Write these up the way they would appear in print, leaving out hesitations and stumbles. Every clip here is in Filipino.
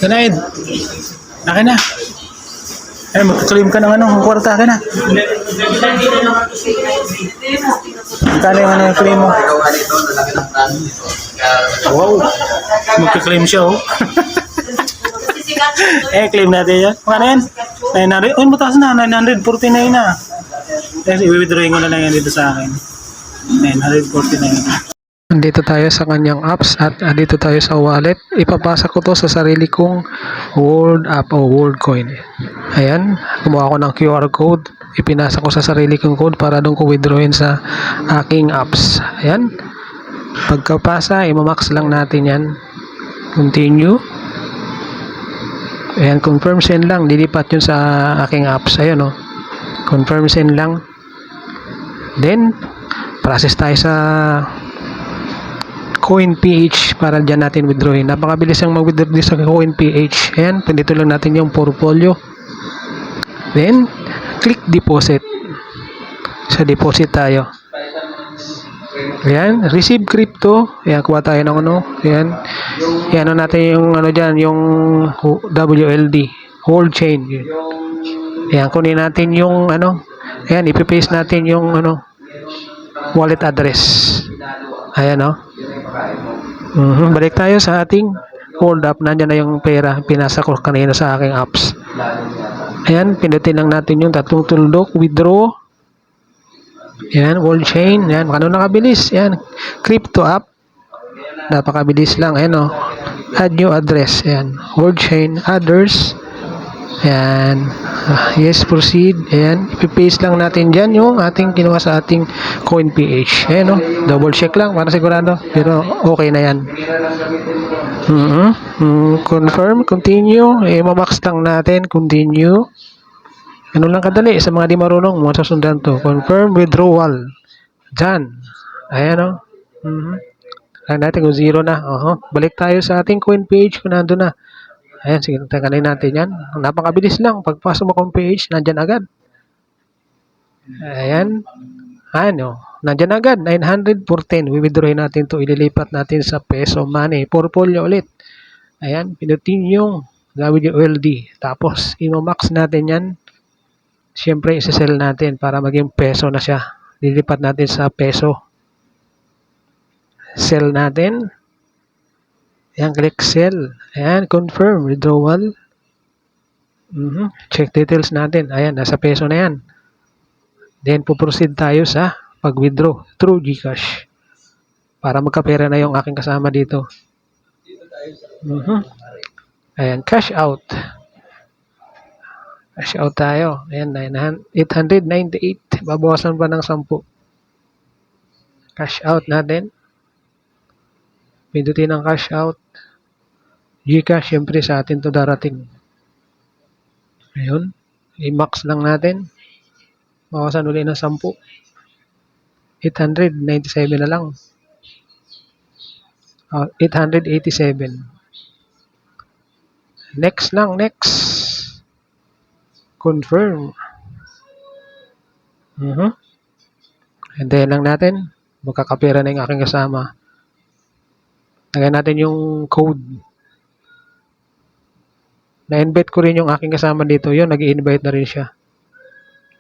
Ganaid. Akin na. Ay, mag-claim ka ng ano, kwarta ka na. Magkano yung ano yung claim mo? Wow. Mag-claim siya, oh. Claim natin yan. Magkano yan? 900. Uy, mataas na. 949 na. Kasi i-withdrawing ko na lang yan dito sa akin. 949. Dito tayo sa kanyang apps at dito tayo sa wallet. Ipapasa ko to sa sarili kong World app o World coin. Ayan, kumuha ko ng QR code. Ipinasa ko sa sarili kong code para doon ko withdrawin sa aking apps. Ayan. Pagkapasa, imamax lang natin yan. Continue. Ayan, confirm send lang. Dilipat yun sa aking apps. Ayan o. Confirm send lang. Then, process tayo sa CoinPH para dyan natin withdrawin. Napakabilis ang mag-withdraw sa CoinPH. Ayan, dito lang natin yung portfolio. Then, click deposit. Sa deposit tayo. Ayan, receive crypto. Ayan, kuha tayo ng ano. Ayan, ayan natin yung ano dyan, yung WLD, whole chain. Ayan, kunin natin yung ano. Ayan, ipipaste natin yung ano, wallet address. Ayan o. Balik tayo sa ating hold up. Nandiyan na yung pera. Pinasa ko kanina sa aking apps. Ayan. Pindutin lang natin yung tatlong tuldok. Withdraw. Ayan. Wall chain. Ayan. Kano nakabilis. Ayan. Crypto app. Napakabilis lang. Ayan o. Add new address. Ayan. Wall chain. Others. Ayan. Yes, proceed. Ayan. Ipipaste lang natin dyan yung ating kinuha sa ating CoinPH. Ayan o. Double check lang para sigurado. Pero okay na yan. Confirm. Continue. Mamax lang natin. Continue. Ano lang kadali. Sa mga di marunong, mga sasundan to. Confirm withdrawal. Dyan. Ayan o. Kaya natin kung zero na. Balik tayo sa ating CoinPH kung nandun na. Ayan, sige, tanggalin natin yan. Napakabilis lang. Pagpasok mo kong page, nandyan agad. Ayan. Ano, nandyan agad. 900 for 10. Withdrawin natin to. Ililipat natin sa peso money. Portfolio ulit. Ayan, pinutin yung WLD. Tapos, imamax natin yan. Siyempre, isa-sell natin para maging peso na siya. Lilipat natin sa peso. Sell natin. Ayan, click sell. Ayan, confirm, withdrawal. Check details natin. Ayan, nasa peso na yan. Then, puproceed tayo sa pag-withdraw through GCash. Para magkapera na yung aking kasama dito. Ayan, cash out. Cash out tayo. Ayan, 898. Babawasan pa ng 10. Cash out natin. Pindutin ang cash out. GCash, syempre sa atin to darating. Ayun. I-max lang natin. Bawasan ulit ng 10. 897 na lang. 887. Next lang, next. Confirm. Hintayin lang natin. Magkakapera na yung aking kasama. Lagyan natin yung code. Na-invite ko rin yung aking kasama dito. Yun, nag-i-invite na rin siya.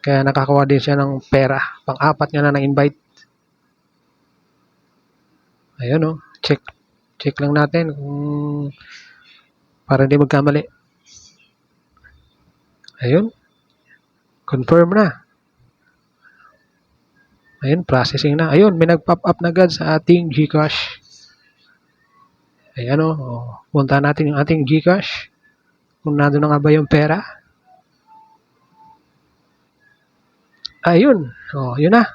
Kaya nakakawa din siya ng pera. Pang-apat niya na na-invite. Ayun o. Check. Check lang natin kung para hindi magkamali. Ayun. Confirm na. Ayun, processing na. Ayun, may nag-pop up na agad sa ating GCash. Ayan o. Punta natin yung ating GCash. Kung nandun na nga ba yung pera. Ayun. Yun na.